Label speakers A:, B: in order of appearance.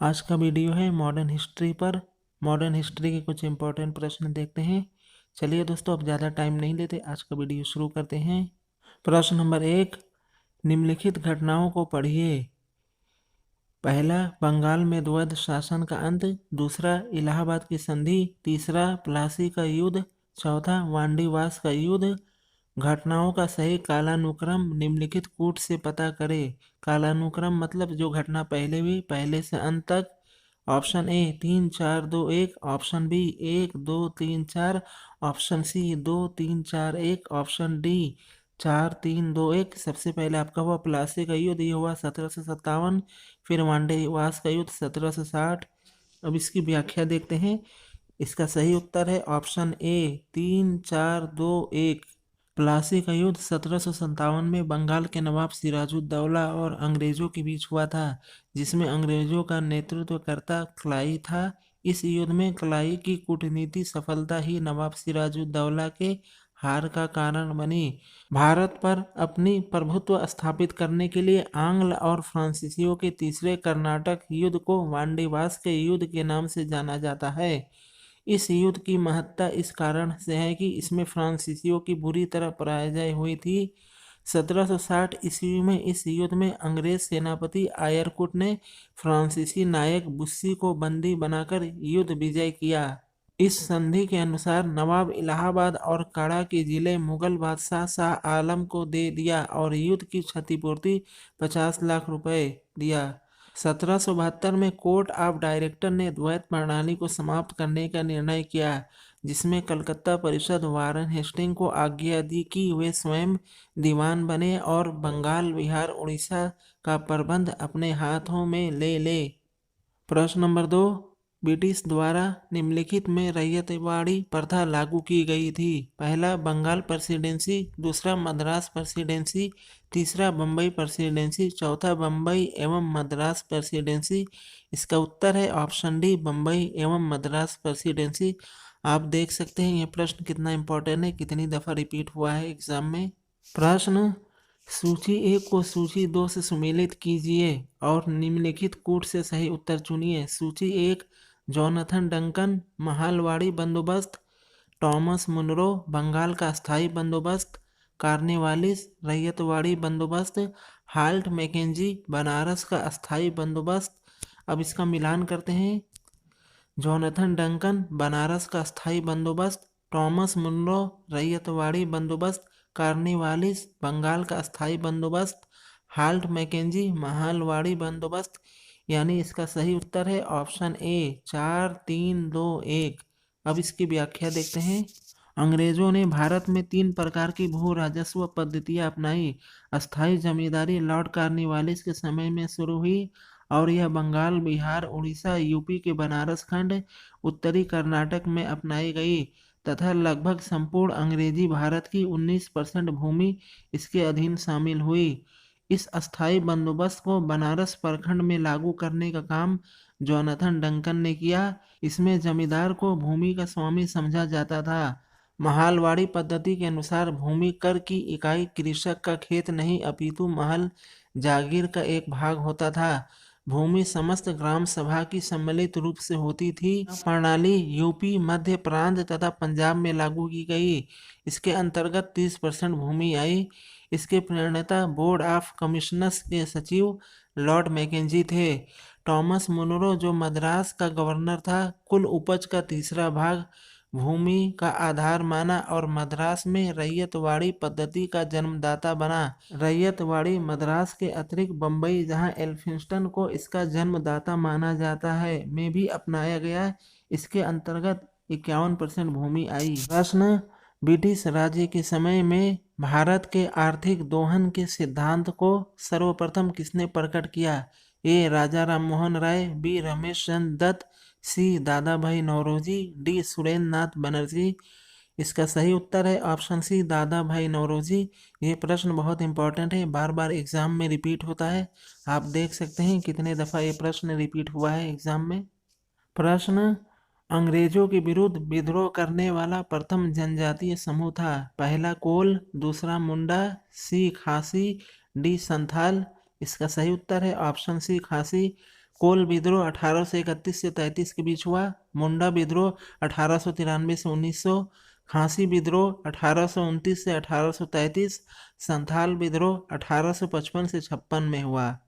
A: आज का वीडियो है मॉडर्न हिस्ट्री पर। मॉडर्न हिस्ट्री के कुछ इंपॉर्टेंट प्रश्न देखते हैं। चलिए दोस्तों, अब ज़्यादा टाइम नहीं लेते, आज का वीडियो शुरू करते हैं। प्रश्न नंबर 1, निम्नलिखित घटनाओं को पढ़िए। पहला, बंगाल में द्वैध शासन का अंत। दूसरा, इलाहाबाद की संधि। तीसरा, प्लासी का युद्ध। चौथा, वांडीवास का युद्ध। घटनाओं का सही कालानुक्रम निम्नलिखित कूट से पता करें। कालानुक्रम मतलब जो घटना पहले हुई, पहले से अंत तक। Option A 3 4 2 1, option B 1 2 3 4, option C 2 3 4 1, option D 4 3 2 1। सबसे पहले आपका हुआ प्लासी का युद्ध, ये हुआ 1757। फिर वांडेवास का युद्ध 1760। अब इसकी व्याख्या देखते हैं। इसका सही उत्तर है ऑप्शन ए 3 4 2 1। प्लासी का युद्ध 1757 में बंगाल के नवाब सिराजुद्दौला और अंग्रेजों के बीच हुआ था, जिसमें अंग्रेजों का नेतृत्वकर्ता क्लाई था। इस युद्ध में क्लाई की कूटनीति सफलता ही नवाब सिराजुद्दौला के हार का कारण बनी। भारत पर अपनी प्रभुत्व स्थापित करने के लिए आंग्ल और फ्रांसीसियों के तीसरे कर्नाटक युद्ध को वांडीवास के युद्ध के नाम से जाना जाता है। इस युद्ध की महत्ता इस कारण से है कि इसमें फ्रांसीसियों की बुरी तरह पराजय हुई थी। 1760 ईस्वी में इस युद्ध में अंग्रेज सेनापति आयरकुट ने फ्रांसीसी नायक बुस्सी को बंदी बनाकर युद्ध विजय किया। इस संधि के अनुसार नवाब इलाहाबाद और काड़ा के जिले मुगल बादशाह शाह आलम को दे दिया और युद्ध की क्षतिपूर्ति 50 लाख रुपए दिया। 1772 में कोर्ट ऑफ डायरेक्टर ने द्वैत प्रणाली को समाप्त करने का निर्णय किया, जिसमें कलकत्ता परिषद वारन हेस्टिंग को आज्ञा दी कि वे स्वयं दीवान बने और बंगाल, बिहार, उड़ीसा का प्रबंध अपने हाथों में ले। प्रश्न नंबर 2, ब्रिटिश द्वारा निम्नलिखित में रैयतवाड़ी प्रथा लागू की गई थी। पहला, बंगाल प्रेसिडेंसी। दूसरा, मद्रास प्रेसिडेंसी। तीसरा, बम्बई प्रेसिडेंसी। चौथा, बम्बई एवं मद्रास प्रेसिडेंसी। इसका उत्तर है ऑप्शन डी, बम्बई एवं मद्रास प्रेसिडेंसी। आप देख सकते हैं ये प्रश्न कितना इंपॉर्टेंट है, कितनी दफ़ा रिपीट हुआ है एग्जाम में। प्रश्न, सूची 1 को सूची 2 से सुमेलित कीजिए और निम्नलिखित कूट से सही उत्तर चुनिए। सूची 1, जोनाथन डंकन, महालवाड़ी बंदोबस्त। टॉमस मुनरो, बंगाल का स्थायी बंदोबस्त। कार्नेवालिस, रैयतवाड़ी बंदोबस्त। हाल्ट मैकेंजी, बनारस का अस्थायी बंदोबस्त। अब इसका मिलान करते हैं। जोनाथन डंकन, बनारस का स्थायी बंदोबस्त। टॉमस मुनरो, रैयतवाड़ी बंदोबस्त। कार्निवालिस, बंगाल का अस्थायी बंदोबस्त। हाल्ट मैकेंजी, महालवाड़ी बंदोबस्त। यानी इसका सही उत्तर है ऑप्शन ए 4 3 2 1। अब इसकी व्याख्या देखते हैं। अंग्रेजों ने भारत में 3 प्रकार की भू राजस्व पद्धतियां अपनाई। अस्थायी जमींदारी लॉर्ड कार्निवालिस के समय में शुरू हुई और यह बंगाल, बिहार, उड़ीसा, यूपी के बनारस खंड, उत्तरी कर्नाटक में अपनाई गई तथा लगभग संपूर्ण अंग्रेजी भारत की 19% भूमि इसके अधीन शामिल हुई। इस अस्थायी बंदोबस्त को बनारस प्रखंड में लागू करने का काम जोनाथन डंकन ने किया। इसमें जमींदार को भूमि का स्वामी समझा जाता था। महालवाड़ी पद्धति के अनुसार भूमि कर की इकाई कृषक का खेत नहीं अपितु महल जागीर का एक भाग होता था। भूमि समस्त ग्राम सभा की सम्मिलित रूप से होती थी। प्रणाली यूपी, मध्य प्रांत तथा पंजाब में लागू की गई। इसके अंतर्गत 30% भूमि आई। इसके प्रणेता बोर्ड ऑफ कमिश्नर्स के सचिव लॉर्ड मैकेंजी थे। टॉमस मुनरो जो मद्रास का गवर्नर था, कुल उपज का तीसरा भाग भूमि का आधार माना और मद्रास में रैयतवाड़ी पद्धति का जन्मदाता बना। रैयतवाड़ी मद्रास के अतिरिक्त बम्बई, जहां एल्फिंस्टन को इसका जन्मदाता माना जाता है, में भी अपनाया गया। इसके अंतर्गत 51% भूमि आई। प्रश्न, ब्रिटिश राज्य के समय में भारत के आर्थिक दोहन के सिद्धांत को सर्वप्रथम किसने प्रकट किया? ए राजा राममोहन राय, बी रमेश चंद्र दत्त, सी दादा भाई नौरोजी, डी सुरेंद्र नाथ बनर्जी। इसका सही उत्तर है ऑप्शन सी, दादा भाई नौरोजी। ये प्रश्न बहुत इंपॉर्टेंट है, बार बार एग्जाम में रिपीट होता है। आप देख सकते हैं कितने दफ़ा ये प्रश्न रिपीट हुआ है एग्जाम में। प्रश्न, अंग्रेजों के विरुद्ध विद्रोह करने वाला प्रथम जनजातीय समूह था। पहला कोल, दूसरा मुंडा, सी खासी, डी संथाल। इसका सही उत्तर है ऑप्शन सी, खासी। कोल विद्रोह 1831 से 33 के बीच हुआ। मुंडा विद्रोह 1893 से 1900। खांसी विद्रोह 1829 से 1833। संथाल विद्रोह 1855 से 56 में हुआ।